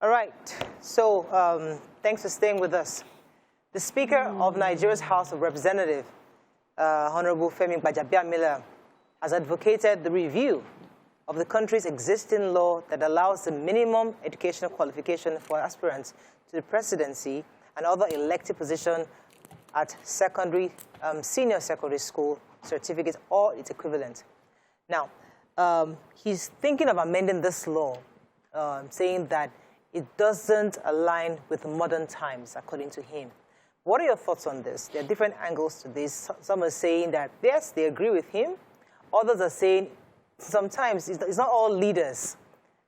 All right. So thanks for staying with us. The Speaker of Nigeria's House of Representatives, Honorable Femi Gbajabiama, has advocated the review of the country's existing law that allows the minimum educational qualification for aspirants to the presidency and other elective positions at secondary, senior secondary school certificate or its equivalent. Now, he's thinking of amending this law, saying that it doesn't align with modern times, according to him. What are your thoughts on this? There are different angles to this. Some are saying that, yes, they agree with him. Others are saying sometimes it's not all leaders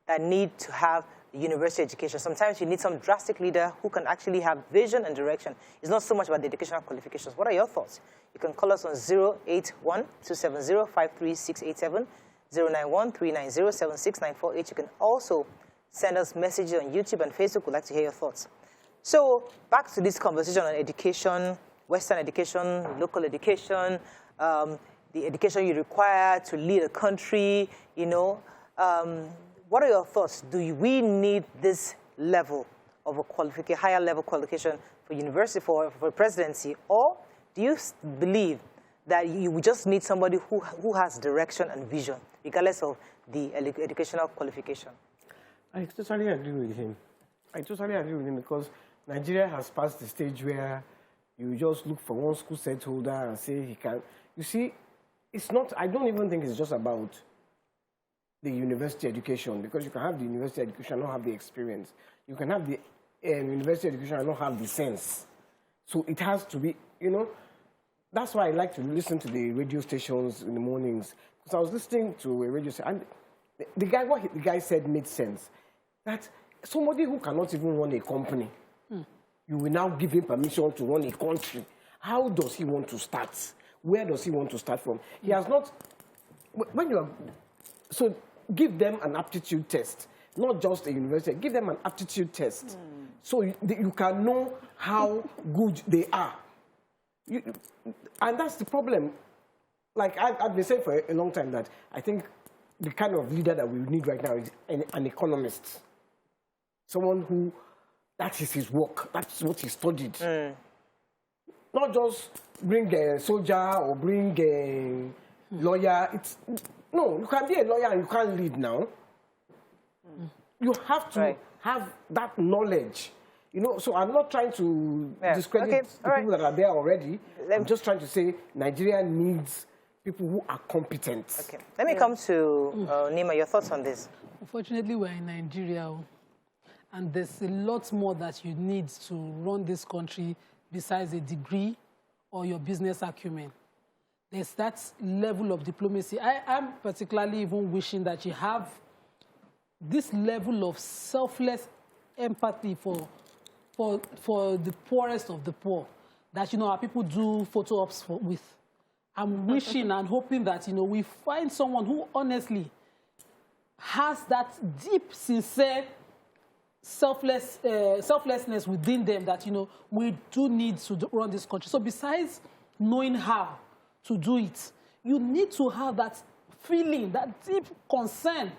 that need to have university education. Sometimes you need some drastic leader who can actually have vision and direction. It's not so much about the educational qualifications. What are your thoughts? You can call us on 081-270-53687, 091-390-76948. You can also send us messages on YouTube and Facebook. We'd like to hear your thoughts. So back to this conversation on education, Western education, local education, the education you require to lead a country, you know. What are your thoughts? Do we need this level of a higher level qualification for university, for presidency? Or do you believe that you just need somebody who has direction and vision, regardless of the educational qualification? I totally agree with him. I totally agree with him because Nigeria has passed the stage where you just look for one school set holder and say he can. You see, it's not, I don't even think it's just about the university education, because you can have the university education and not have the experience. You can have the university education and not have the sense. So it has to be, you know, that's why I like to listen to the radio stations in the mornings. Because I was listening to a radio station, and what the guy said made sense. That somebody who cannot even run a company, you will now give him permission to run a country. How does he want to start? Where does he want to start from? He has not, when you are, so give them an aptitude test, not just a university, give them an aptitude test. So you can know how good they are. And that's the problem. Like I've been saying for a long time that I think the kind of leader that we need right now is an economist. Someone who, that is his work, that's what he studied. Not just bring a soldier or bring a lawyer. No, you can be a lawyer and you can't lead now. You have to have that knowledge. You know, so I'm not trying to discredit the people that are there already. I'm just trying to say Nigeria needs people who are competent. Okay. Let me come to Nima. Your thoughts on this? Unfortunately, we're in Nigeria, and there's a lot more that you need to run this country besides a degree or your business acumen. There's that level of diplomacy. I'm particularly even wishing that you have this level of selfless empathy for the poorest of the poor that, you know, our people do photo ops with. I'm wishing and hoping that, you know, we find someone who honestly has that deep, sincere selflessness within them that, you know, we do need to run this country. So besides knowing how to do it, you need to have that feeling, that deep concern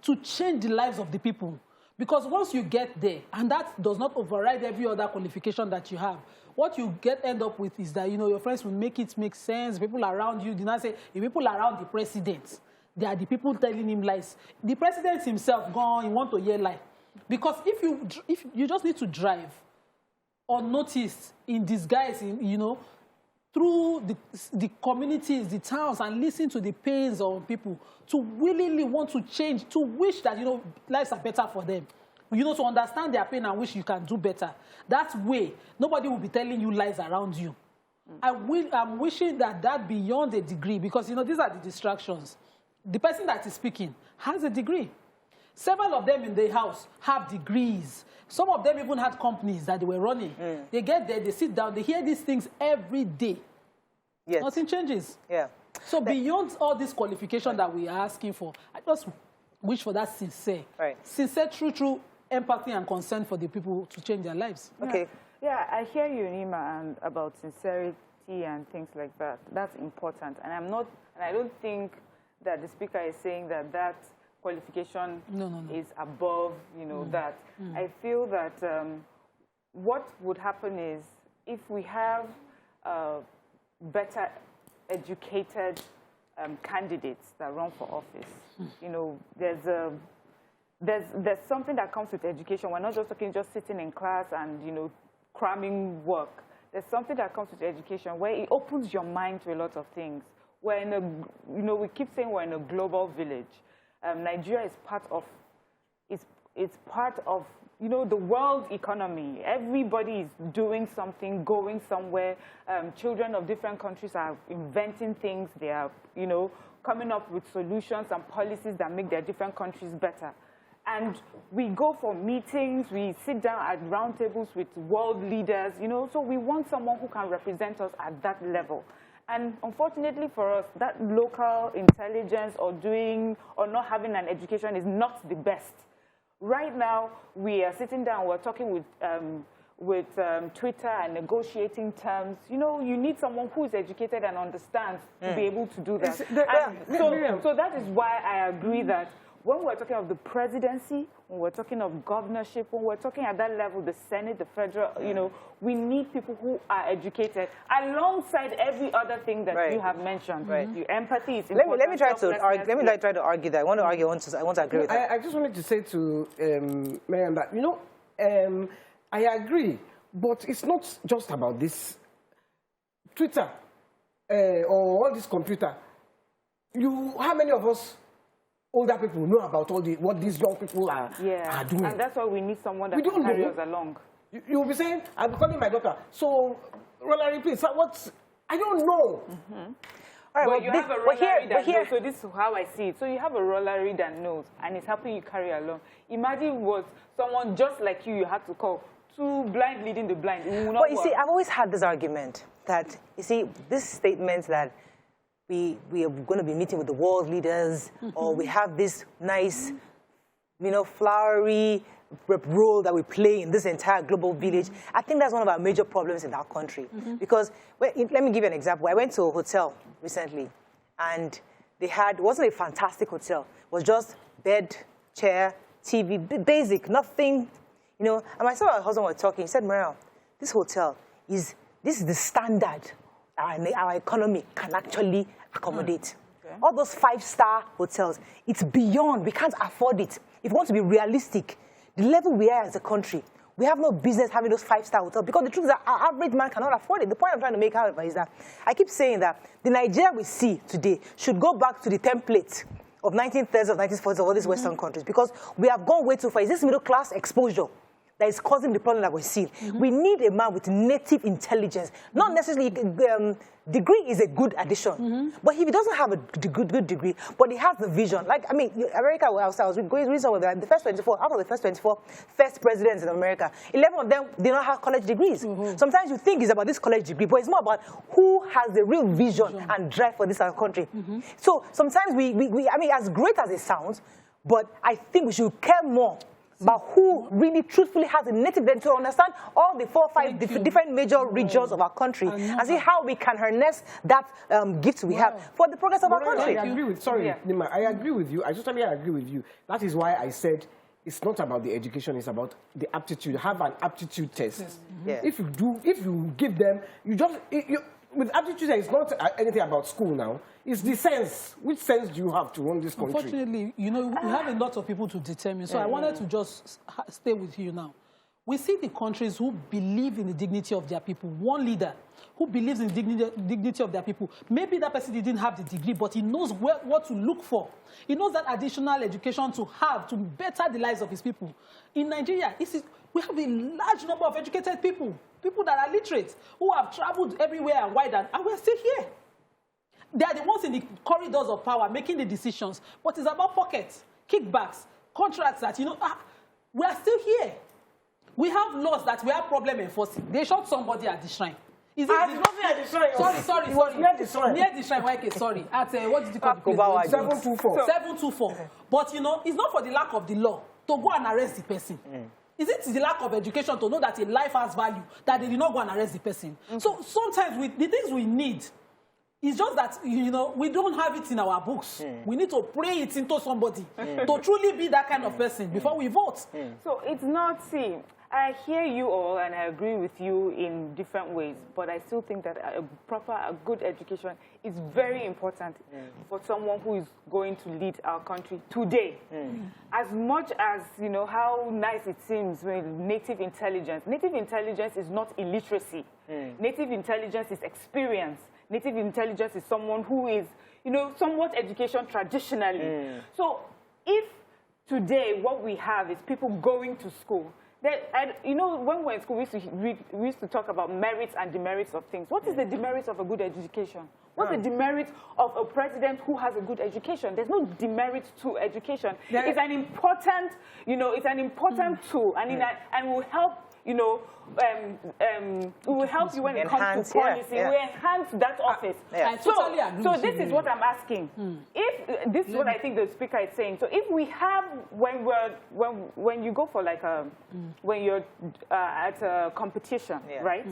to change the lives of the people. Because once you get there, and that does not override every other qualification that you have, what you end up with is that, you know, your friends will make it make sense. People around you, do not say, the people around the president, they are the people telling him lies. The president himself, gone, he want to hear lie. Because if you just need to drive unnoticed, in disguise, you know, through the communities, the towns, and listen to the pains of people, to willingly want to change, to wish that, you know, lives are better for them. You know, to understand their pain and wish you can do better. That way, nobody will be telling you lies around you. I'm wishing that beyond a degree, because, you know, these are the distractions. The person that is speaking has a degree. Several of them in the house have degrees. Some of them even had companies that they were running. They get there, they sit down, they hear these things every day. Yes. Nothing changes. Yeah. So beyond all this qualification that we are asking for, I just wish for that sincere, true empathy and concern for the people to change their lives. Okay. Yeah, I hear you, Nima, and about sincerity and things like that. That's important. And I don't think that the speaker is saying that qualification is above, that. I feel that what would happen is if we have better educated candidates that run for office, there's something that comes with education. We're not just talking just sitting in class and, cramming work. There's something that comes with education where it opens your mind to a lot of things. We're in a, we keep saying we're in a global village. Nigeria is part of, it's part of, the world economy. Everybody is doing something, going somewhere. Children of different countries are inventing things. They are, coming up with solutions and policies that make their different countries better. And we go for meetings, we sit down at round tables with world leaders, so we want someone who can represent us at that level. And unfortunately for us, that local intelligence or not having an education is not the best. Right now, we are sitting down, we're talking with Twitter and negotiating terms. You need someone who is educated and understands to be able to do that. So that is why I agree that when we're talking of the presidency, when we're talking of governorship, when we're talking at that level, the Senate, the federal, we need people who are educated alongside every other thing that you have mentioned. Right. Your empathy is important. Let me try to argue that. I want to argue. I want to agree with that. I just wanted to say to Mariam that, I agree, but it's not just about this Twitter or all this computer. How many of us older people know about what these young people are doing? And that's why we need someone that can carry us along. You'll be saying, I'm calling my daughter. So, Rolary, please, I don't know. All right, you have a Rolary that knows, so this is how I see it. So you have a Rolary that knows, and it's helping you carry along. Imagine what someone just like you had to call. Two blind leading the blind. But you see, I've always had this argument that, this statement that we are going to be meeting with the world leaders, or we have this nice, flowery role that we play in this entire global village. I think that's one of our major problems in our country. Because, let me give you an example. I went to a hotel recently, and they had, it wasn't a fantastic hotel. It was just bed, chair, TV, basic, nothing, And myself and my husband were talking. He said, Mariam, this hotel this is the standard our economy can actually accommodate. Okay. All those 5-star hotels, it's beyond. We can't afford it. If we want to be realistic, the level we are as a country, we have no business having those 5-star hotels, because the truth is that our average man cannot afford it. The point I'm trying to make, however, is that I keep saying that the Nigeria we see today should go back to the template of 1930s, of 1940s, of all these Western countries, because we have gone way too far. It's this middle-class exposure that is causing the problem that we're seeing. We need a man with native intelligence. Not necessarily, degree is a good addition. But if he doesn't have a good degree, but he has the vision. Like, America, I was going somewhere, the first 24, out of the first 24 first presidents in America, 11 of them did not have college degrees. Sometimes you think it's about this college degree, but it's more about who has the real vision and drive for this country. So sometimes as great as it sounds, but I think we should care more about who really truthfully has a native then to understand all the 4 or 5 different major regions of our country and see how we can harness that gift we have for the progress of our country. I agree with, Nima, I agree with you. I totally agree with you. That is why I said it's not about the education, it's about the aptitude. Have an aptitude test. If you give them, with aptitude, it's not anything about school now. It's the sense. Which sense do you have to run this country? Unfortunately, we have a lot of people to determine. So I wanted to just stay with you now. We see the countries who believe in the dignity of their people. One leader who believes in the dignity of their people. Maybe that person didn't have the degree, but he knows what to look for. He knows that additional education to have to better the lives of his people. In Nigeria, we have a large number of educated people that are literate, who have traveled everywhere and wide, and we're still here. They are the ones in the corridors of power making the decisions. But it's about pockets, kickbacks, contracts that, we are still here. We have laws that we have problem enforcing. They shot somebody at the shrine. Is it nothing at the shrine? Sorry. It was near the shrine. Near the shrine, okay, sorry. At, what did you call it? 724. 724. But, it's not for the lack of the law to go and arrest the person. Is it the lack of education to know that a life has value, that they did not go and arrest the person? So sometimes the things we need It's just that, you know, we don't have it in our books. We need to pray it into somebody to truly be that kind of person before we vote. So it's not, see, I hear you all and I agree with you in different ways, but I still think that a good education is very important for someone who is going to lead our country today. As much as, you know, how nice it seems with native intelligence is not illiteracy. Native intelligence is experience. Native intelligence is someone who is, you know, somewhat education traditionally. So if today what we have is people going to school, you know, when we were in school, we used to talk about merits and demerits of things. What is the demerits of a good education? What's the demerit of a president who has a good education? There's no demerit to education. It's an important, you know, it's an important tool, and will help, you know, it will help you when it comes to policy. We enhance that office. I totally agree so with this you. is what I'm asking. If this is what I think the speaker is saying. So if we have, when you go for like when you're at a competition, right?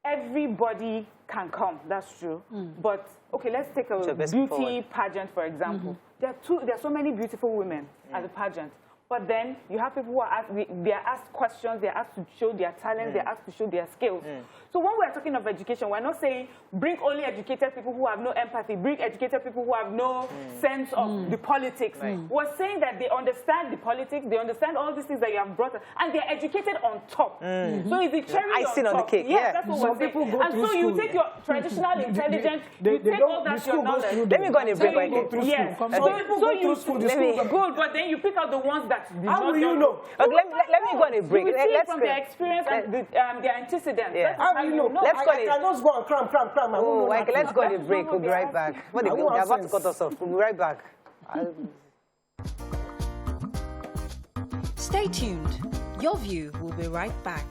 Everybody can come. That's true. But okay, let's take a beauty pageant for example. There are so many beautiful women at the pageant. But then you have people who are asked, they are asked questions, they are asked to show their talent, they are asked to show their skills. So when we're talking of education, we're not saying bring only educated people who have no empathy, bring educated people who have no sense of the politics. We're saying that they understand the politics, they understand all these things that you have brought up, and they're educated on top. So it's the cherry on top. On the cake. Yes, that's what we're saying. And so you take your traditional intelligence, you take all that your knowledge. Let me go on a break right here. Yes. So you good, but then you pick out the ones that how do you know? Okay, let me go on a break. You see from their experience and their antecedents. How do you know? Let's go. I can just go and cram. Oh, okay, let's go on a break. We'll be right back. They're about to cut us off. We'll be right back. Stay tuned. Your View will be right back.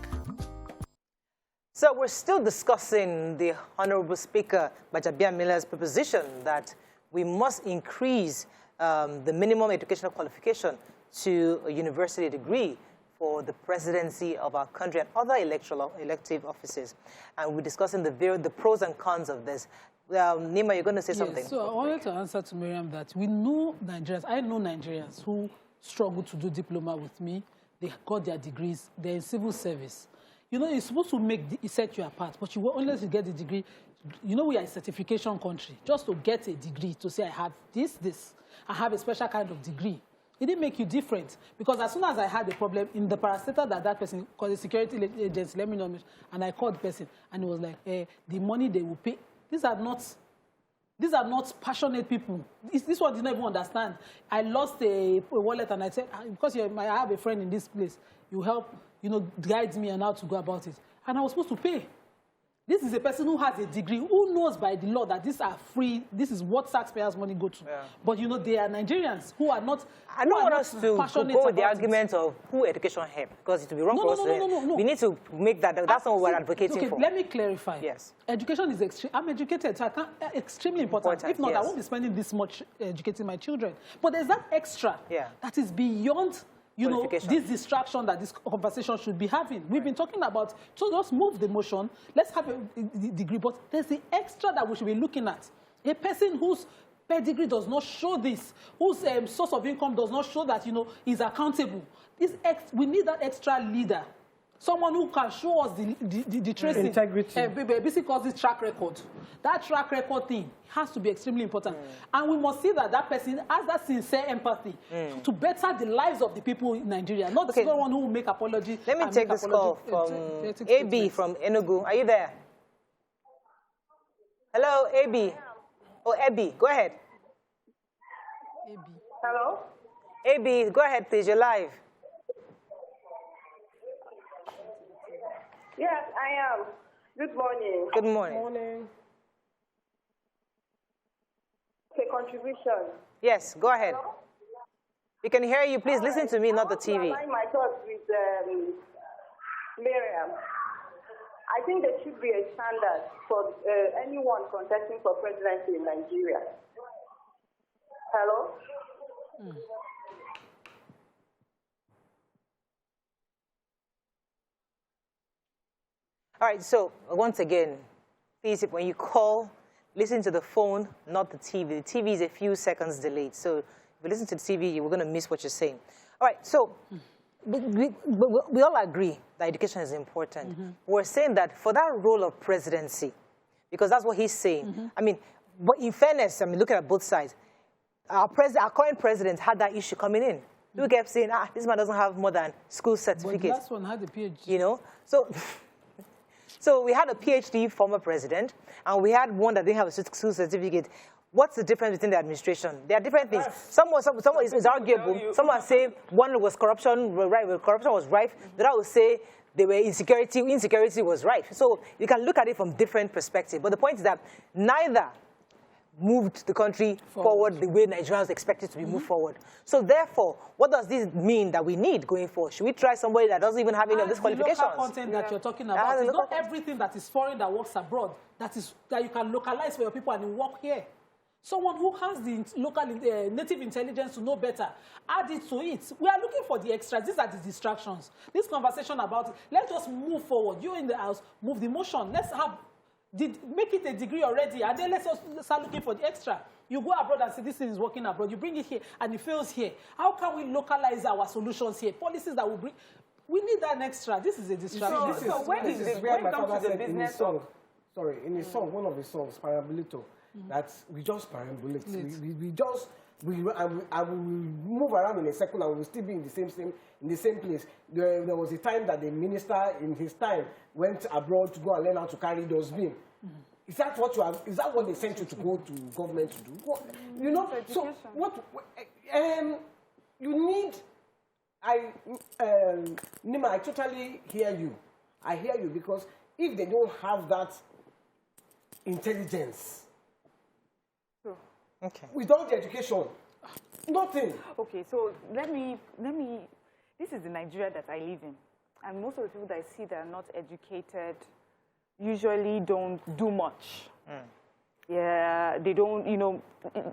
So we're still discussing the Honorable Speaker Gbajabiamila's proposition that we must increase the minimum educational qualification to a university degree for the presidency of our country and other elective offices. And we're discussing the pros and cons of this. Nima, you're going to say something. So I wanted to answer to Miriam that we know Nigerians, I know Nigerians who struggle to do diploma with me. They got their degrees. They're in civil service. You know, it's supposed to set you apart, but you will only get the degree. You know, we are a certification country. Just to get a degree, to say I have this, I have a special kind of degree. It didn't make you different. Because as soon as I had a problem in the parastatal that person called the security agency, let me know, and I called the person, and it was like, the money they will pay, these are not passionate people. This one did not even understand. I lost a wallet, and I said, because I have a friend in this place, you help, you know, guide me on how to go about it. And I was supposed to pay. This is a person who has a degree, who knows by the law that these are free, this is what taxpayers' money go to. But, you know, they are Nigerians who are not I don't want us to go with the argument of who education help, because it will be wrong for us. No. We need to make that, that's not what we're advocating for. Let me clarify. Yes. Education is I'm educated, so extremely important. If not, I won't be spending this much educating my children. But there's that extra that is beyond, you know, this distraction that this conversation should be having. We've been talking about, so just move the motion, let's have a degree, but there's the extra that we should be looking at. A person whose pedigree does not show this, whose source of income does not show that, you know, is accountable. We need that extra leader. Someone who can show us the tracing. Integrity. Basically calls this track record. That track record thing has to be extremely important. And we must see that person has that sincere empathy to better the lives of the people in Nigeria, not someone who will make apology. Let me take this call from AB from Enugu. Are you there? Hello, AB. Oh, AB, go ahead. AB. Hello? AB, go ahead, please. You're live. Yes, I am. Good morning. Good morning. Morning. Okay, contribution. Yes, go ahead. Hello? We can hear you. Please listen to me, not the TV. I my thoughts with Miriam. I think there should be a standard for anyone contesting for presidency in Nigeria. Hello? All right, so once again, please, when you call, listen to the phone, not the TV. The TV is a few seconds delayed. So if you listen to the TV, you're going to miss what you're saying. All right, so we all agree that education is important. We're saying that for that role of presidency, because that's what he's saying. I mean, but in fairness, I mean, look at both sides. Our current president had that issue coming in. People kept saying, this man doesn't have more than school certificates. But the last one had a PhD. You know? So we had a PhD former president, and we had one that didn't have a school certificate. What's the difference between the administration? There are different things. Some is arguable. Someone say one was corruption, corruption was rife. The other will say they were insecurity was rife. So you can look at it from different perspectives. But the point is that neither moved the country forward the way Nigerians expect it to be moved forward. So therefore, what does this mean that we need going forward? Should we try somebody that doesn't even have any of these qualifications? The local content that you're talking about is not everything that is foreign that works abroad, that you can localize for your people and work here. Someone who has the local native intelligence to know better, add it to it. We are looking for the extras. These are the distractions. This conversation about it, let's just move forward. You in the house, move the motion. Let's make it a degree already, and then let's start looking for the extra. You go abroad and say this thing is working abroad. You bring it here, and it fails here. How can we localize our solutions here? Policies that will bring. We need that extra. This is a distraction. This is where my father said in his song, in his song, one of his songs, Parambulito, that we just parambulate. We will move around in a circle and we will still be in the same place. There was a time that the minister in his time went abroad to go and learn how to carry dustbin. Is that what they sent you to go to government to do? What, you know, so what you need, Nima, I totally hear you. I hear you, because if they don't have that intelligence, without the education, nothing. Okay, so let me, this is the Nigeria that I live in. And most of the people that I see that are not educated usually don't do much. Yeah, they don't, you know,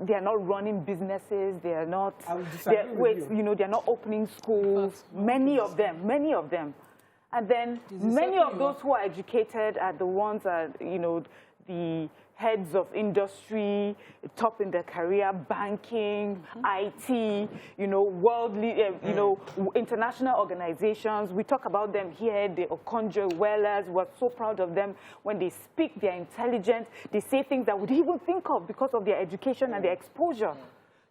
they are not running businesses, they are not, they're not opening schools, many of them. And then many of those who are educated are the ones that, you know, the heads of industry, top in their career, banking, IT, you know, worldly, you know, international organizations. We talk about them here, the Okonjo-Iwealas. We're so proud of them. When they speak, they're intelligent. They say things that we didn't even think of because of their education and their exposure.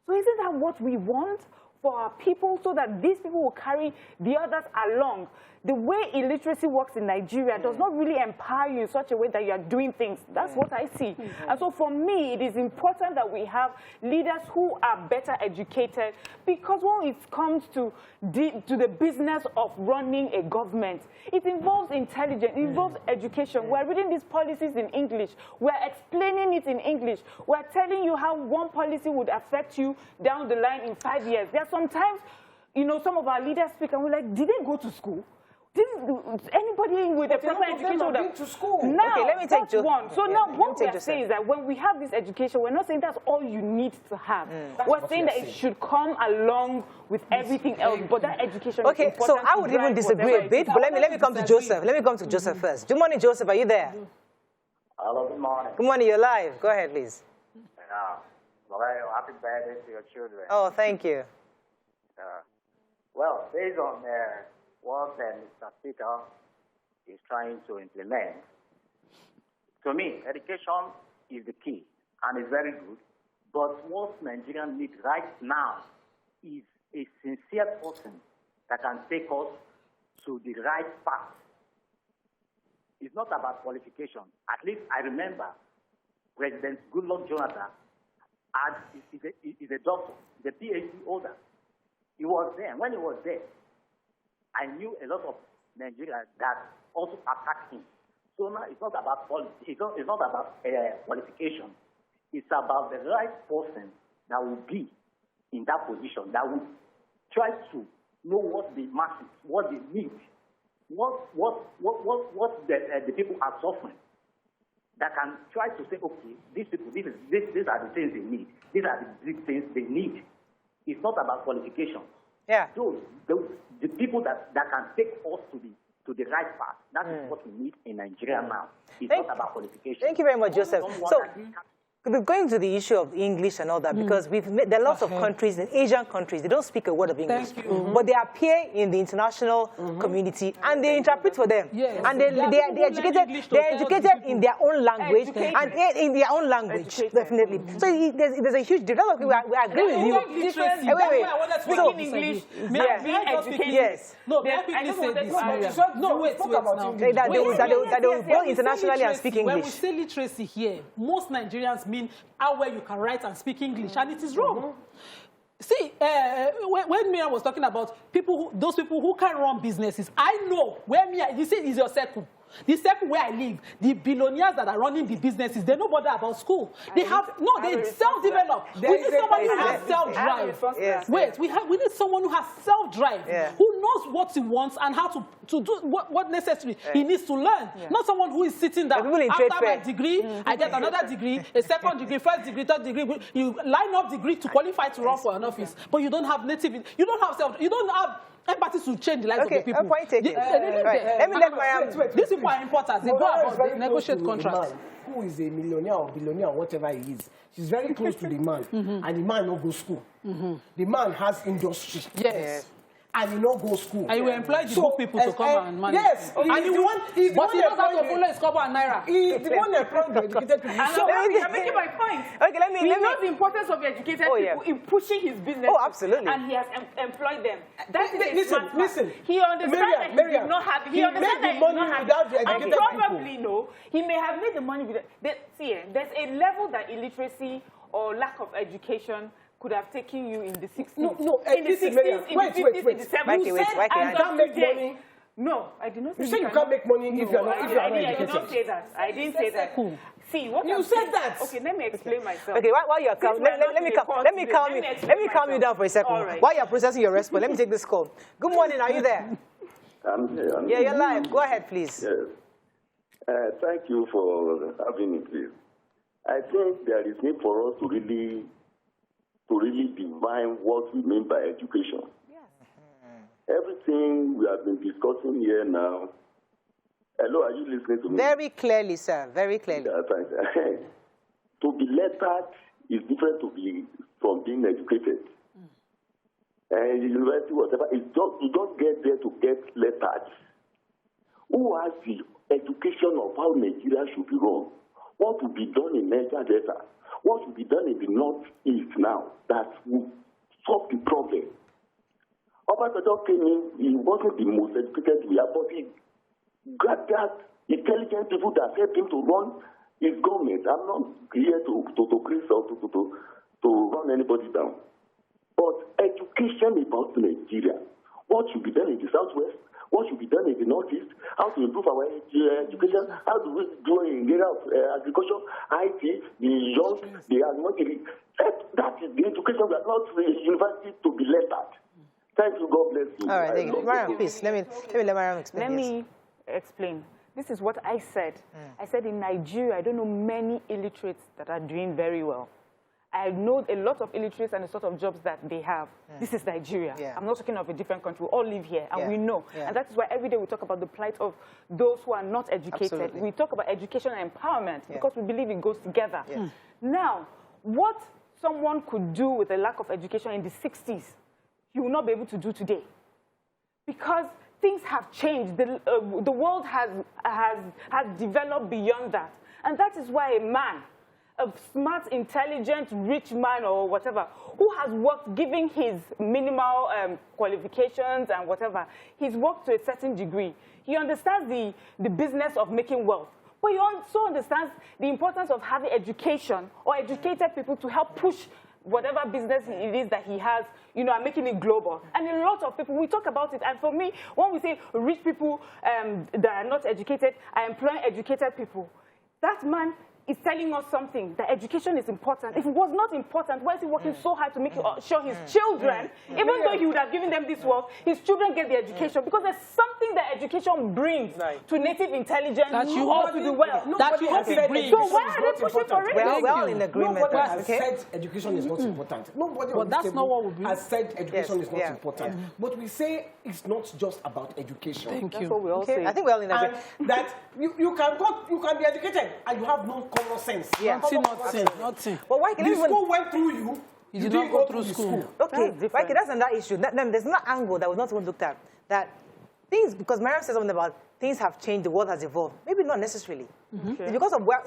So isn't that what we want for our people, so that these people will carry the others along? The way illiteracy works in Nigeria does not really empower you in such a way that you are doing things. That's what I see. And so for me, it is important that we have leaders who are better educated, because when it comes to the business of running a government, it involves intelligence, it involves education. We're reading these policies in English. We're explaining it in English. We're telling you how one policy would affect you down the line in 5 years. There are sometimes, you know, some of our leaders speak and we're like, did they go to school? Anybody with a proper education would have to school. Now, okay, let me take one. So now what we are saying is that when we have this education, we're not saying that's all you need to have. We're saying that it should come along with everything else, but that education is important. So I would even disagree a bit, but let me come to Joseph. Let me come to Joseph first. Good morning, Joseph. Are you there? Hello, good morning. Good morning. You're live. Go ahead, please. Happy birthday to your children. Oh, thank you. Well, based on what Mr. Speaker is trying to implement, to me, education is the key and is very good. But what Nigerians need right now is a sincere person that can take us to the right path. It's not about qualification. At least I remember President Goodluck Jonathan is a doctor, the PhD holder. He was there. When he was there, I knew a lot of Nigerians that also attacked him. So now it's not about policy. It's not about qualification. It's about the right person that will be in that position, that will try to know what the masses, what they need, what the people are suffering. That can try to say, okay, these people, these are the things they need. These are the big things they need. It's not about qualification. Yeah. The people that can take us to the right path. That is what we need in Nigeria now. It's not about qualification. Thank you very much, Joseph. Going to the issue of English and all that, because there are lots of countries, in Asian countries, they don't speak a word of English. But they appear in the international community and they interpret for them. Yes. And they're educated in their own language and in their own language, definitely. So there's a huge difference. We agree with you. Yes. No, may I quickly say this, Maria? No, wait now. That they will go internationally and speak English. When we say literacy here, most Nigerians mean how well you can write and speak English, and it is wrong. See, when Mia was talking about those people who can run businesses, I know where Mia, you see, is your circle. The circle where I live, the billionaires that are running the businesses, they don't bother about school. They self-develop. We need somebody who has self-drive. Wait, we need someone who has self-drive, who knows what he wants and how to do what necessary he needs to learn. Not someone who is sitting down after my degree, I get another degree, a second degree, first degree, third degree. You line up degree to qualify to run for an office, but you don't have you don't have empathy to change the lives of the people. Point taken. Let me let these people are importers. They go about they negotiate contracts. Who is a millionaire or billionaire or whatever he is? She's very close to the man, and the man no go school. The man has industry. Yes. And he no go school. And you employ the good people to come and manage. Yes. And he knows how to follow his cover and naira. He's the one that employed the educated people. So I'm making my point. Okay, let me. He knows the importance of educated people in pushing his business. Oh, absolutely. And he has employed them. That is listen. He understands that he did not have. He understands that he did not have. Without the educated and probably no. He may have made the money with it. See, there's a level that illiteracy or lack of education could have taken you in the 60s. No, in the 60s, in the 50s, in the 70s. You said I can't make money. No, I did not say you said you can't make money if you are not educated. I did not say that. I didn't say that. See, what you said that. Okay, let me explain myself. Okay, while you're calm, let me calm you down for a second. Right. While you're processing your response, let me take this call. Good morning, are you there? I'm here. Yeah, you're live. Go ahead, please. Yes. Thank you for having me, please. I think there is need for us to really define what we mean by education. Everything we have been discussing here now. Hello, are you listening to me? Very clearly, sir. Very clearly. Yeah, thanks. To be lettered is different from being educated. And university, whatever, you don't get there to get lettered. Who has the education of how Nigeria should be run? What will be done in Niger Delta? What will be done in the Northeast now that will solve the problem? Obasanjo came in, he wasn't the most educated we are, but he gathered intelligent people that helped him to run his government. I'm not here to crease or to run anybody down. But education about Nigeria, what should be done in the Southwest, what should be done in the Northeast, how to improve our education, how do we do in the area of agriculture, IT, the young, the military. That is the education. We are not the university to be left at. Thank you. God bless you. All right, thank you. Mariam, please, let me let Mariam explain. Let me explain. This is what I said. I said in Nigeria, I don't know many illiterates that are doing very well. I know a lot of illiterates and the sort of jobs that they have. This is Nigeria. I'm not talking of a different country. We all live here, and we know. And that is why every day we talk about the plight of those who are not educated. Absolutely. We talk about education and empowerment because we believe it goes together. Now, what someone could do with a lack of education in the 60s, you will not be able to do today. Because things have changed. The world has developed beyond that. And that is why a man, a smart, intelligent, rich man or whatever, who has worked, giving his minimal qualifications and whatever, he's worked to a certain degree. He understands the business of making wealth. But he also understands the importance of having education or educated people to help push whatever business it is that he has, and making it global. And a lot of people, we talk about it. And for me, when we say rich people that are not educated are employing educated people, that man is telling us something, that education is important. If it was not important, why is he working so hard to make sure his children, even though he would have given them this wealth, his children get the education? Because there's something that education brings to native intelligence or to the wealth. That you hope it brings. So why are they pushing for it? Well in agreement. Nobody has said education is not important. Nobody but that's not what we has said education is not important. But we say it's not just about education. Thank you. That's what we all say. I think we're all in agreement. And that you can be educated and you have no common sense. Yeah. Nothing. But why can The even... school went through you. You did not go through school. Okay, right, that's another issue. There's another angle that was not even looked at. That things, because Mariam said something about things have changed, the world has evolved. Maybe not necessarily. It's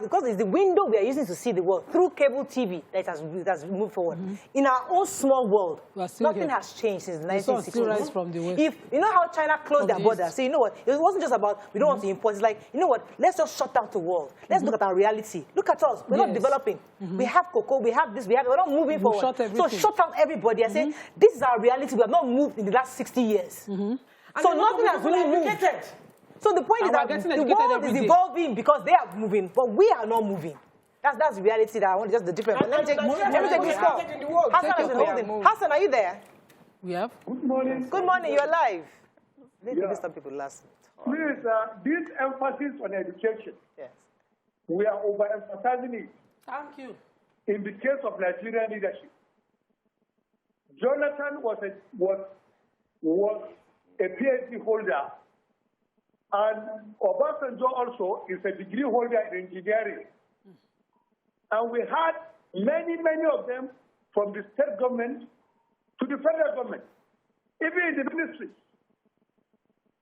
because it's the window we are using to see the world through cable TV that has moved forward. In our own small world, nothing has changed since the 1960s. From the West. If you know how China closed their borders, so you know what? It wasn't just about we don't want to import. It's like, you know what? Let's just shut out the world. Let's look at our reality. Look at us. We're not developing. We have cocoa. We have this. We're not moving forward. So shut out everybody and say this is our reality. We have not moved in the last 60 years. So nothing has really moved. So the point is that the world is evolving because they are moving, but we are not moving. That's the reality that I want, just the difference. Let me take this call. Hassan, are you there? We have. Good morning. Good morning, you're live. Let's stop people last. Please, this emphasis on education, yes, we are overemphasizing it. Thank you. In the case of Nigerian leadership, Jonathan was a PhD holder, and Obasanjo also is a degree holder in engineering. And we had many of them from the state government to the federal government, even in the ministry.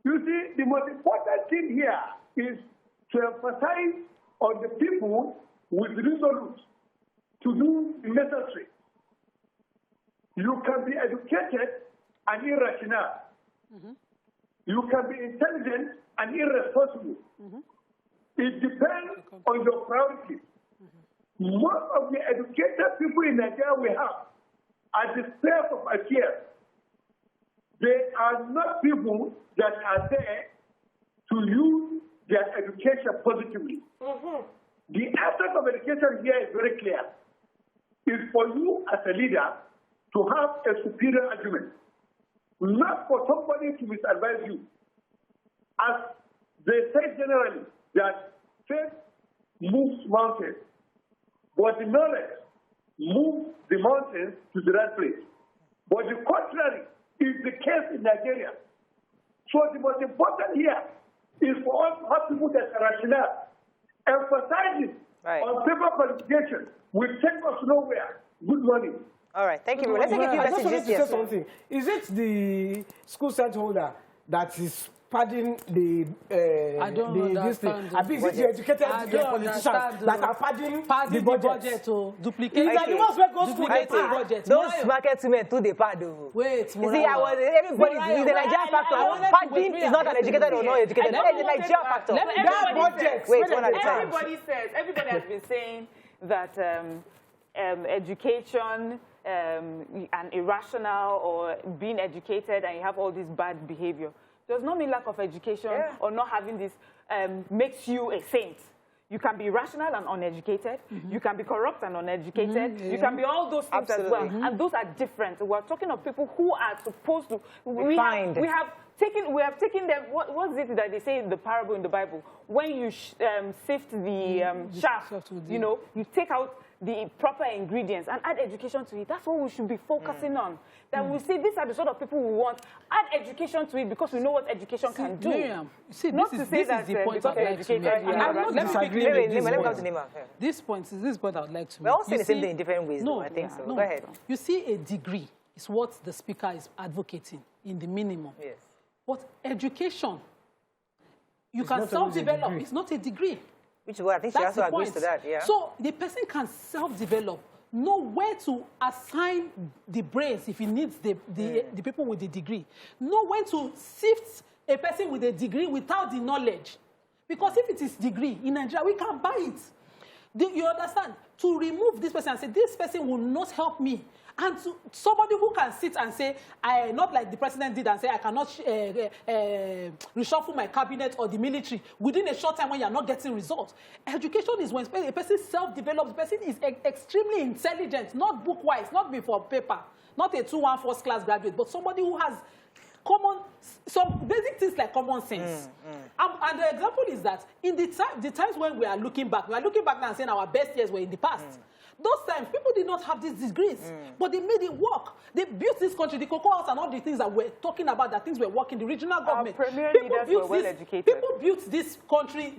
You see, the most important thing here is to emphasize on the people with resolute to do the necessary. You can be educated and irrational. You can be intelligent and irresponsible. It depends on your priorities. Most of the educated people in Nigeria we have are the spare of affairs. They are not people that are there to use their education positively. The essence of education here is very clear. It's for you as a leader to have a superior argument, not for somebody to misadvise you. As they say generally, that faith moves mountains, but the knowledge moves the mountains to the right place. But the contrary is the case in Nigeria. So the most important here is for us to have people that are rational. Emphasizing on paper qualification will take us nowhere. Good morning. All right, thank you. Let's take a few I just wanted messages to here. say something. Is it the school site holder that is padding the I don't understand. I think it's the educated politicians that are padding the budget. Duplicate. It's like the ones where go school Duplicate the budget. Those market women too, they pad. Wait, you see, everybody is the Nigerian factor. Padding is not an educated or not educated. It's the Nigerian factor. That budget. Wait, one at a time. Everybody has been saying that education and irrational or being educated and you have all this bad behavior. Does not mean lack of education or not having this makes you a saint. You can be rational and uneducated. You can be corrupt and uneducated. You can be all those things as well. And those are different. We're talking of people who are supposed to... We have taken them... What's it that they say in the parable in the Bible? When you sift the chaff, you know, you take out the proper ingredients and add education to it. That's what we should be focusing on. That we say these are the sort of people we want. Add education to it because we know what education can do. Miriam, see, not this to say is that the point I'd like to make. Let me come to Nima. This point I would like to make. We're all saying the same thing in different ways, though, I think so. Go ahead. You see, a degree is what the speaker is advocating in the minimum. Yes. But education, you can self-develop. It's not a degree. Which is what I think she also agrees to that, yeah. So the person can self-develop, know where to assign the brains if he needs the people with the degree, know when to sift a person with a degree without the knowledge. Because if it is degree in Nigeria, we can buy it. You understand? To remove this person and say, this person will not help me. And to somebody who can sit and say, not like the president did and say, I cannot reshuffle my cabinet or the military within a short time when you're not getting results. Education is when a person self-develops, the person is extremely intelligent, not book-wise, not before paper, not a 2-1 first class graduate, but somebody who has some basic things like common sense. And the example is that in the times when we are looking back now and saying our best years were in the past. Those times, people did not have these degrees, but they made it work. They built this country, the cocoa house and all the things that we're talking about, that things were working, the regional government. Our premier leaders were well educated. People built this country.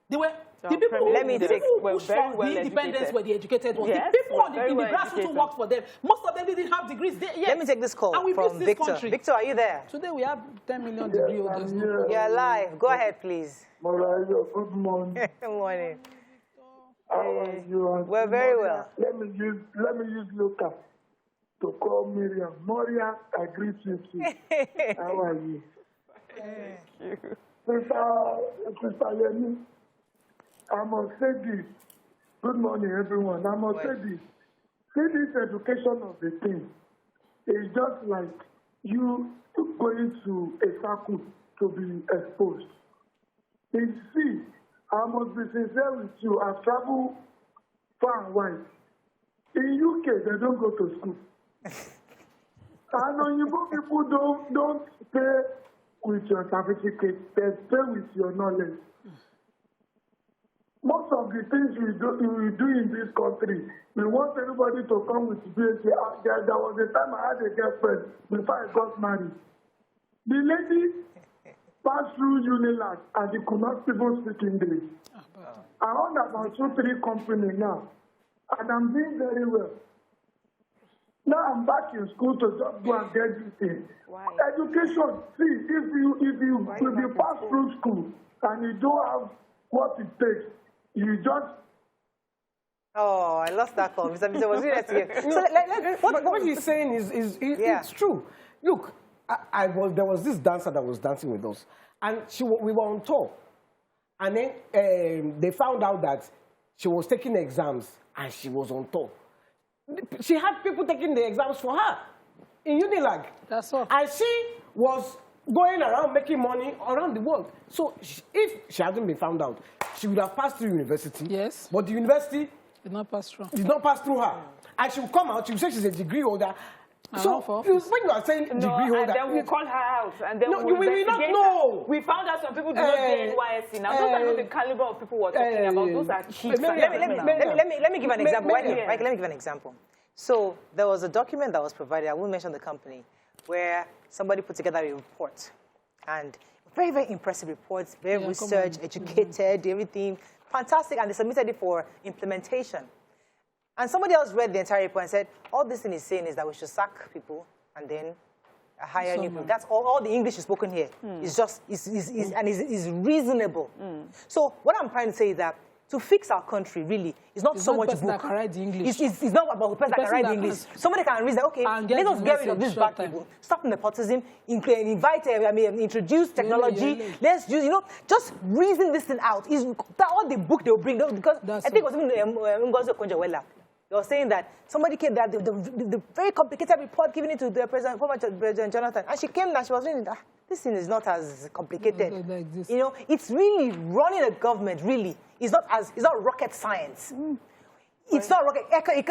They were the people who, Let me the take- people who were pushed very for well the independence educated. were the educated ones. Yes, the people were in very the well grassroots who educated. worked for them, most of them didn't have degrees. Yes. Let me take this call And we built from this Victor. country. Victor, are you there? Today we have 10 million degree holders. No. You're live. Go ahead, please. Morayo, good morning. Good morning. How are you? We're very well. Let me use Luca to call Miriam. Moria, I greet you too. How are you? Sister Yemi, I must say this. Good morning, everyone. I must say this. See, this education of the thing is just like you going to a circle to be exposed. You see, I must be sincere with you. I've traveled far and wide. In UK, they don't go to school. And on you people don't pay with your certificate, they pay with your knowledge. Most of the things we do in this country, we want everybody to come with BSc. There was a time I had a girlfriend before I got married. The lady passed through Unilag and she could not even speak English. I own about 2-3 companies now, and I'm doing very well. Now I'm back in school to just go and get this thing. Why? Education, see, if you pass through school and you don't have what it takes, you just... Oh, I lost that call. Mr. was really nice to hear. No, So what he's saying is Yeah. it's true. Look, there was this dancer that was dancing with us, and we were on tour. And then they found out that she was taking exams and she was on tour. She had people taking the exams for her in Unilag. That's all. And she was going around making money around the world. So if she hadn't been found out, she would have passed through university. Yes. But the university Did not pass through. did not pass through her. And she will come out, she will say she's a degree holder. So for when you are saying No, degree holder, and then we'll call her out, and then No, we'll we will not investigate know. her. We found out some people do not get NYSC. Now, those are not the caliber of people we're talking about. Those are cheats. let me give an example. Maybe. Let me give an example. So there was a document that was provided, I won't mention the company, where somebody put together a report. And very, very impressive reports, very research, educated, everything. Fantastic, and they submitted it for implementation. And somebody else read the entire report and said, all this thing is saying is that we should sack people and then hire new people. That's all the English is spoken here. It's just, is reasonable. So what I'm trying to say is that to fix our country, really, it's not so much person book. that can write the English. It's not about the person that can write the that English. can- Somebody can reason, okay, And let get us the get rid of message these bad short time. people. Stop nepotism, invite, introduce technology. yeah. Let's use, just reason this thing out. Is that all the book they'll bring? Because That's I think it was even Ngozi Okonjo-Iweala. They were saying that somebody came that the very complicated report given it to the former President Jonathan, and she came and she was saying, this thing is not as complicated. Like this. It's really running a government. Really, it's not rocket science. It's not rocket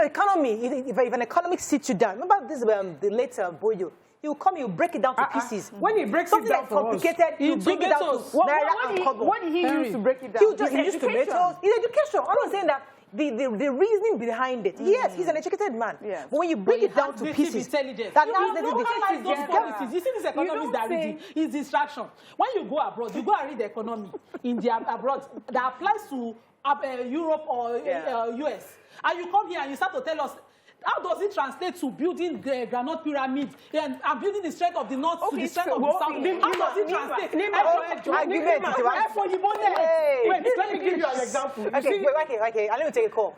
economy. If an economic sits you down, remember this the late Boyo. He'll come, he'll break it down to pieces. when he breaks Something it down like for us, complicated, he'll break it down to naira and kobo. What did he use to break it down? He used tomatoes. It's education. I'm not saying that the reasoning behind it. Yes, he's an educated man. Yes. But when you break it down to pieces, intelligence. that You has don't analyze those together. policies. You see these economists that reading is distraction. When you go abroad, you go and read the economy in the abroad that applies to Europe or US. And you come here and you start to tell us, how does it translate to building the granite pyramid and building the strength of the north to the strength of the south? How does it translate? Wait, let me give you an example. Okay, let me take a call.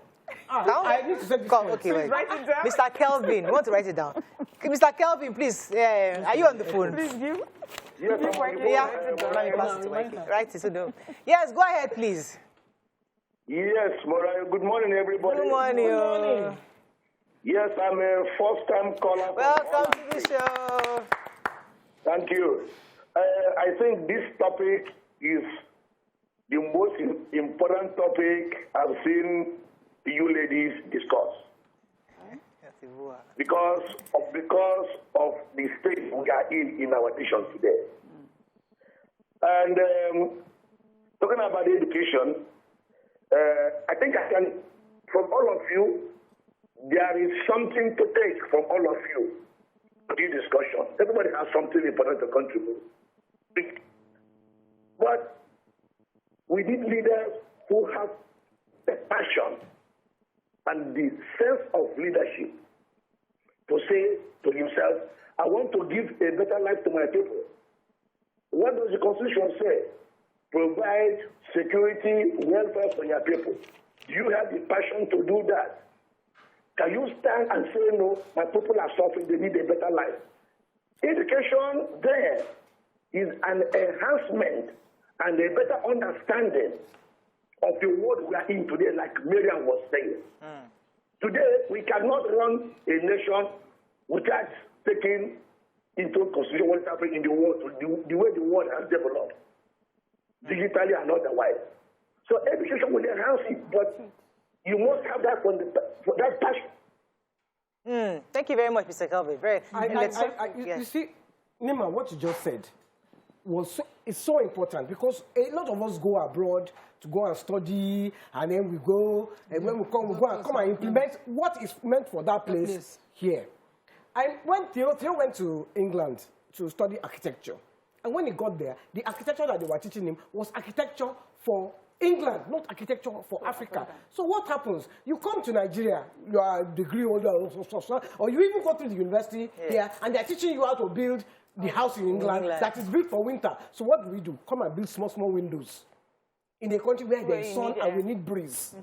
I need to say this Call, point. okay, wait. Write it down. Mr. Kelvin, you want to write it down? Okay, Mr. Kelvin, please, are you on the phone? Please give. Yeah, let me pass it to Mikey. Write it, so no. Yes, go ahead, please. Yes, Morayo. Good morning, everybody. Good morning. Yes, I'm a first-time caller. Welcome to the show. Thank you. I think this topic is the most important topic I've seen you ladies discuss. Because of the state we are in our nation today. And talking about education, I think I can, from all of you, there is something to take from all of you to this discussion. Everybody has something important to contribute. But we need leaders who has the passion and the sense of leadership to say to himself, I want to give a better life to my people. What does the Constitution say? Provide security, welfare for your people. Do you have the passion to do that? Can you stand and say, no, my people are suffering, they need a better life? Education there is an enhancement and a better understanding of the world we are in today, like Miriam was saying. Today, we cannot run a nation without taking into consideration what is happening in the world, the way the world has developed, digitally and otherwise. So education will enhance it, but you must have that for that passion. Thank you very much, Mr. Kelvin. You see, Nima, what you just said is so important because a lot of us go abroad to go and study, and then we go, and when we come and implement what is meant for that place here. And when Theo went to England to study architecture, and when he got there, the architecture that they were teaching him was architecture for England, not architecture for Africa. So what happens? You come to Nigeria, you are a degree holder, or you even go to the university here, and they're teaching you how to build the house in England that is built for winter. So what do? Come and build small windows in a country where there is sun and we need breeze.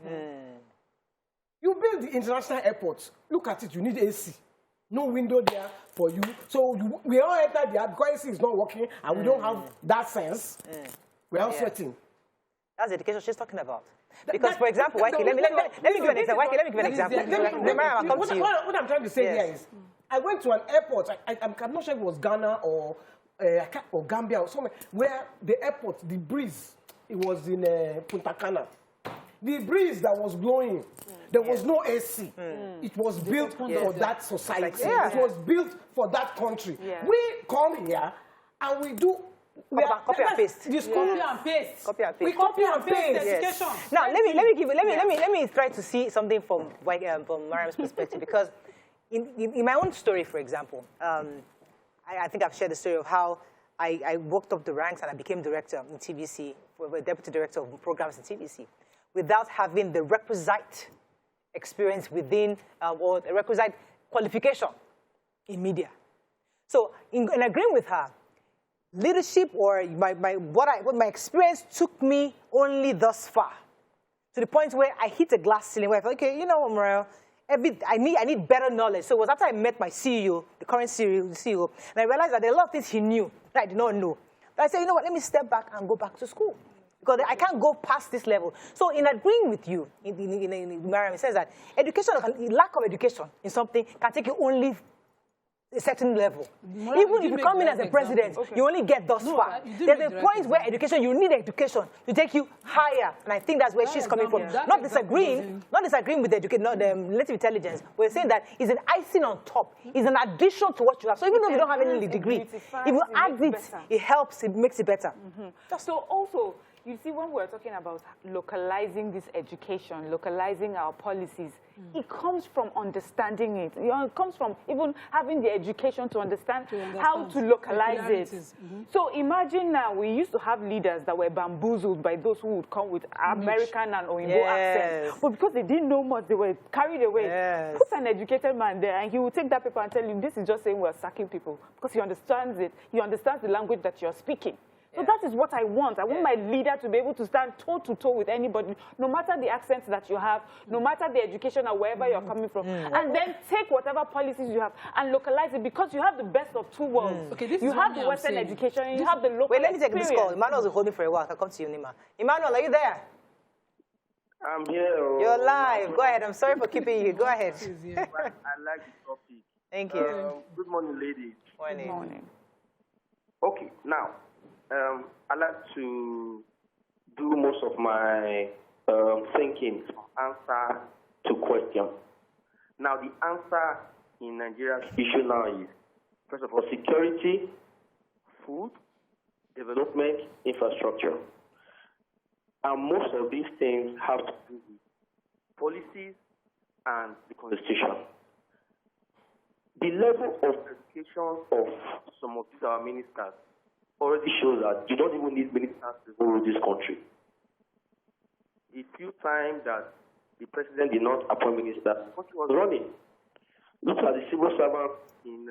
You build the international airports. Look at it, you need AC. No window there for you. So we all enter there because AC is not working and we don't have that sense. We're all sweating. That's the education she's talking about. Because, for example, let me give an example. What I'm trying to say here is, I went to an airport. I'm not sure if it was Ghana or Gambia or somewhere, where the airport, the breeze, it was in Punta Cana. The breeze that was blowing, there was no AC. It was built for that society. It was built for that country. We come here and we do. Copy and paste. Copy and paste. Copy and paste. We copy and paste education. Now let me try to see something from Mariam's perspective, because in my own story, for example, I think I've shared the story of how I worked up the ranks and I became director in TVC, deputy director of programs in TVC, without having the requisite experience within or the requisite qualification in media. So in agreeing with her, leadership or what my experience took me only thus far, to the point where I hit a glass ceiling where I felt, okay, you know what, Mariam, I need better knowledge. So it was after I met my CEO, the current CEO, and I realized that there are a lot of things he knew that I did not know. But I said, you know what, let me step back and go back to school, because I can't go past this level. So in agreeing with you, Mariam, it says that lack of education in something can take you only a certain level. Even if you come in as a president, you only get thus far. There's a point where you need education to take you higher. And I think that's where she's coming from. Not disagreeing with the elective intelligence. We're saying that it's an icing on top. It's an addition to what you have. So even though you don't have any degree, if you add it, it helps, it makes it better. So also, you see, when we're talking about localizing this education, localizing our policies, it comes from understanding it. You know, it comes from even having the education to understand how to localize it. So imagine now, we used to have leaders that were bamboozled by those who would come with American and Oyinbo accents. But because they didn't know much, they were carried away. Put an educated man there, and he will take that paper and tell you, this is just saying we're sacking people. Because he understands it. He understands the language that you're speaking. So that is what I want. I want my leader to be able to stand toe-to-toe with anybody, no matter the accent that you have, no matter the education or wherever you're coming from, and then take whatever policies you have and localize it, because you have the best of two worlds. You have the Western education and you have the local let me take this call. Emmanuel's holding for a while. I'll come to you, Nima. Emmanuel, are you there? I'm here. You're live. Go ahead. I'm sorry for keeping you. Go ahead. I like the topic. Thank you. Good morning, ladies. Good morning. Okay, now, I like to do most of my thinking from answer to question. Now, the answer in Nigeria's issue now is, first of all, security, food, development, infrastructure. And most of these things have to do with policies and the constitution. The level of education of some of our ministers already shows that you don't even need ministers to rule this country. the few times that the president did not appoint ministers, the country was running. Look at the civil servants in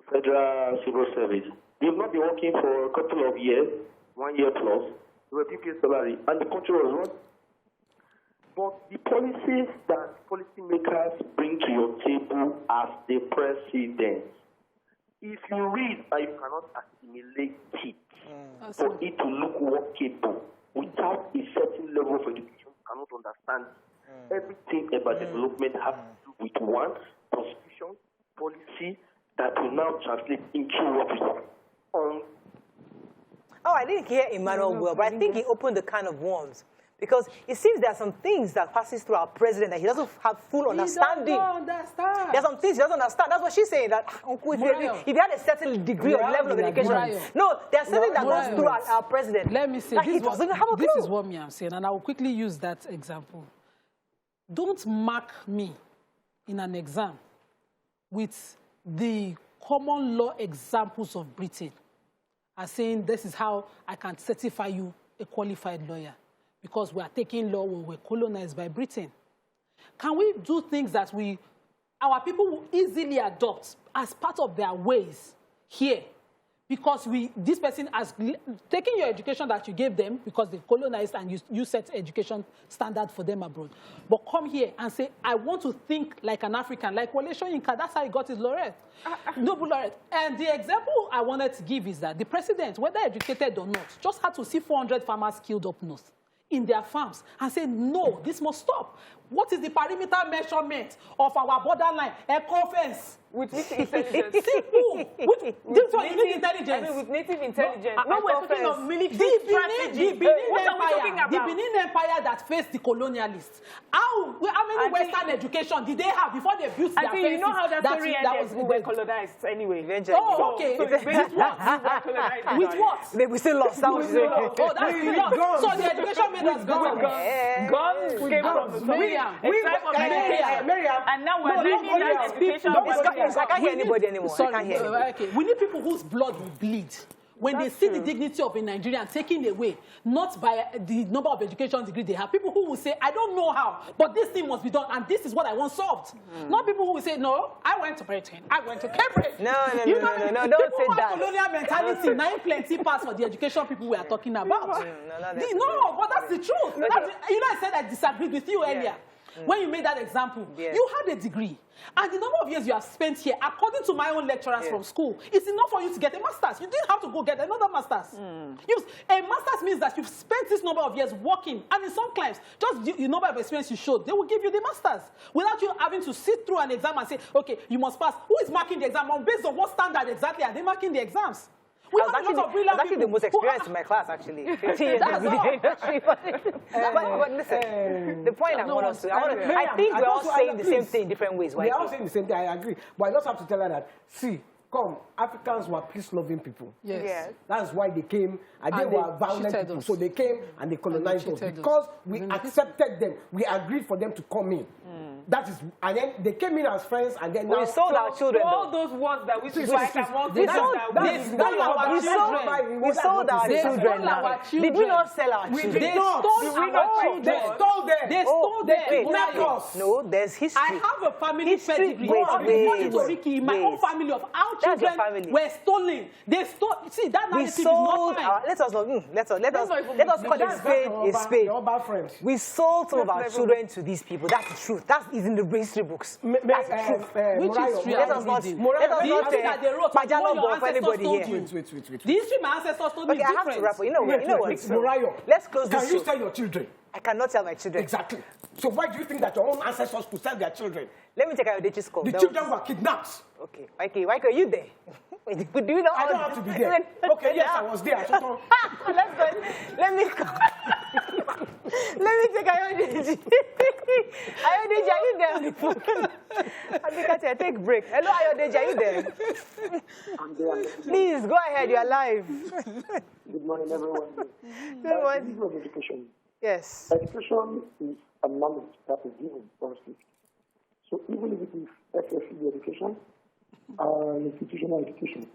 federal civil service. They've not been working for a couple of years, 1 year plus. They were PPA salary, and the country was running. But the policies that policymakers bring to your table as the president, if you read and you cannot assimilate it, for it to look workable, without a certain level of education, you cannot understand everything about development has to do with one, constitution, policy, that will now translate into what is on. Oh, I didn't hear Emmanuel well, but I think he opened the can of worms. Because it seems there are some things that passes through our president that he doesn't have full understanding. He doesn't understand. There are some things he doesn't understand. That's what she's saying. That if he had a certain degree or level of education, no, there are certain that goes through our president. Let me say, he doesn't have a clue. This is what I'm saying, and I will quickly use that example. Don't mark me in an exam with the common law examples of Britain as saying this is how I can certify you a qualified lawyer. Because we are taking law when we're colonized by Britain. Can we do things that our people will easily adopt as part of their ways here? Because this person has taken your education that you gave them because they colonized and you set education standard for them abroad. But come here and say, I want to think like an African, like Wole Soyinka. That's how he got his laureate, Nobel laureate. And the example I wanted to give is that the president, whether educated or not, just had to see 400 farmers killed up north in their farms and say, no, this must stop. What is the perimeter measurement of our borderline? Echo fence. With native intelligence. Simple. This one, you need intelligence. I mean, with native intelligence. No, we're talking of military strategy. The Benin Empire that faced the colonialists. How many Western education did they have before they built their fences? You know how that story ended? We were colonized anyway. Oh, okay. With what? With what? We still lost. That was oh, that's lost. So the education made us go. Guns came from Miriam. And now we're learning that education. I can't hear anybody anymore. Sorry, I can't hear anybody. Okay. We need people whose blood will bleed. When they see the dignity of a Nigerian taken away, not by the number of education degree they have, people who will say, I don't know how, but this thing must be done, and this is what I want solved. Not people who will say, no, I went to Britain, I went to Cambridge. No, don't say that. Colonial mentality, 9 plenty pass for the education people we are talking about. No, but that's the truth. I said I disagreed with you earlier. When you made that example, you had a degree. And the number of years you have spent here, according to my own lecturers from school, it's enough for you to get a master's. You didn't have to go get another master's. A master's means that you've spent this number of years working. And in some clients, just the number of experience you showed, they will give you the master's. Without you having to sit through an exam and say, okay, you must pass. Who is marking the exam? Based on what standard exactly are they marking the exams? I was actually the most experienced in my class, actually. 15 years in the video industry. But listen, the point I want us to, I think we're all saying the same thing in different ways. We're all saying the same thing, I agree. But I just have to tell her that, see, come, Africans were peace-loving people. Yes. That's why they came, and they were violent people. Us. So they came and they colonized us. Because we accepted them. We agreed for them to come in. That is, and then they came in as friends, and then we sold our children. All those words that we sold our children. Did we not sell our children? They stole them. They stole them. No, there's history. I have a family pedigree. My own family of our children were stolen. They stole. See, that narrative is not mine. Let us call a spade a spade. We sold some of our children to these people. That's the truth. That is in the history books. That's the truth. Which history? Let us not for anybody here. Wait. The history my ancestors told me is different. I have to wrap up. You know what? Let's close this show. Can you tell your children? I cannot tell my children. Exactly. So why do you think that your own ancestors could tell their children? Let me take Ayodeji's call. The children were kidnapped. Okay. Why are you there? Do you know? I don't have to be there. Okay, yes, I was there. Let's go. Let me take Ayodeji. Ayodeji, are you there on the phone? I take a break. Hello, Ayodeji, are you there? I'm there. Please, go ahead. You're live. Good morning, everyone. Good morning. This is education. Yes. Education is a knowledge that is given, firstly. So even if it is SSCE education, institutional education,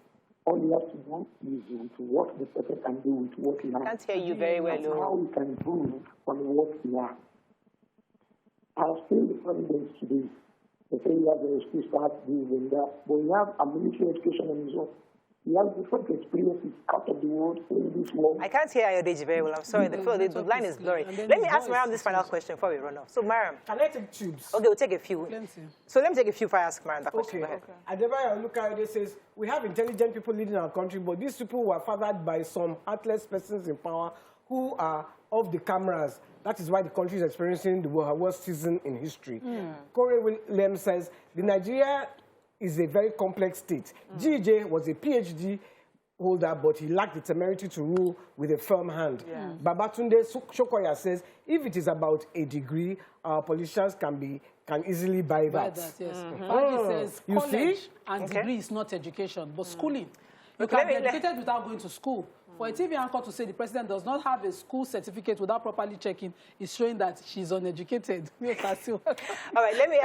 All you have to do is to what the person can do with what he has. I can't hear you very well, That's how we can improve on what we have. I've seen the presidents today. They say you have the school start this and that, but we have a military education on his own. He has different experiences out of the world, in this world. I can't hear Ayodeji very well. I'm sorry. The line is blurry. Let me ask Mariam this final question before we run off. So, Mariam. Can I take tubes? Okay, we'll take a few. So let me take a few before I ask Mariam that question. Okay. Adebayo Olukayode says, we have intelligent people leading our country, but these people were fathered by some heartless persons in power who are off the cameras. That is why the country is experiencing the worst season in history. Corey Williams says, the Nigeria is a very complex state. GJ was a PhD holder, but he lacked the temerity to rule with a firm hand. Babatunde Shokoya says, if it is about a degree, our politicians can easily buy that. Yes. He says You college see? and degree is not education, but schooling. You can be educated without going to school. For a TV anchor to say the president does not have a school certificate without properly checking is showing that she's uneducated. All right, let me,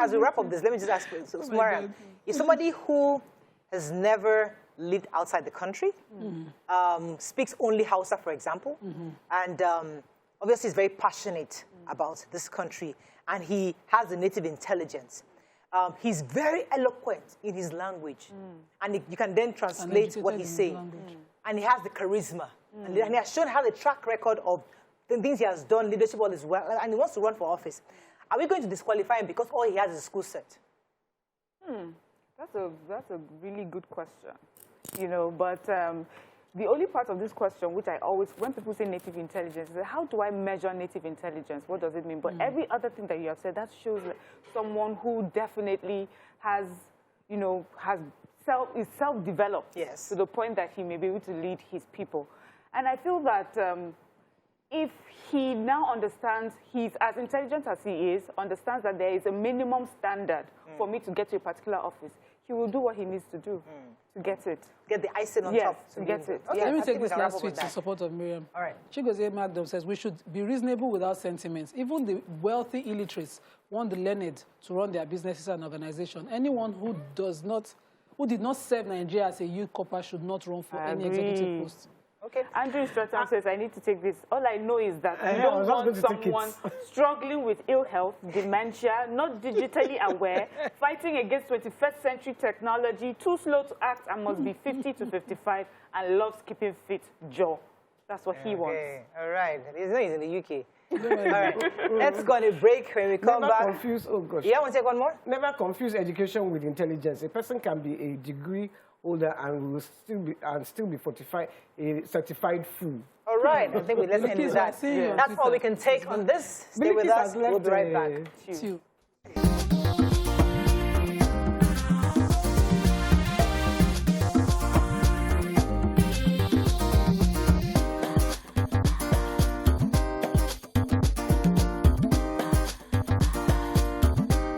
as we wrap up this, let me just ask you, so, Mariam, if somebody who has never lived outside the country, speaks only Hausa, for example, and obviously is very passionate about this country, and he has the native intelligence, he's very eloquent in his language, and you can then translate what he's saying. And he has the charisma. And he has shown how the track record of the things he has done, leadership all as well, and he wants to run for office. Are we going to disqualify him because all he has is a school set? That's a really good question. You know, but the only part of this question, which I always, when people say native intelligence, is how do I measure native intelligence? What does it mean? But every other thing that you have said, that shows like someone who definitely has, you know, is self-developed to the point that he may be able to lead his people. And I feel that if he now understands, he's as intelligent as he is, understands that there is a minimum standard for me to get to a particular office, he will do what he needs to do to get it. Get the icing on top. To get it. Okay, let me take this last tweet in support of Miriam. All right. Chigozie Magdom says, we should be reasonable without sentiments. Even the wealthy illiterates want the learned to run their businesses and organization. Anyone who did not serve Nigeria as a youth corps should not run for any executive post. Okay. Andrew StarTimes says, I need to take this. All I know is that I don't want someone struggling with ill health, dementia, not digitally aware, fighting against 21st century technology, too slow to act, and must be 50 to 55, and loves keeping fit jaw. That's what he wants. All right. He's in the UK. All right. Let's go on a break. When we come back. Confuse, oh gosh. Yeah, want to take one more? Never confuse education with intelligence. A person can be a degree holder and will still be a certified fool. All right. I think let's end with that. That's all we can take on this. Stay with us. We'll be right back.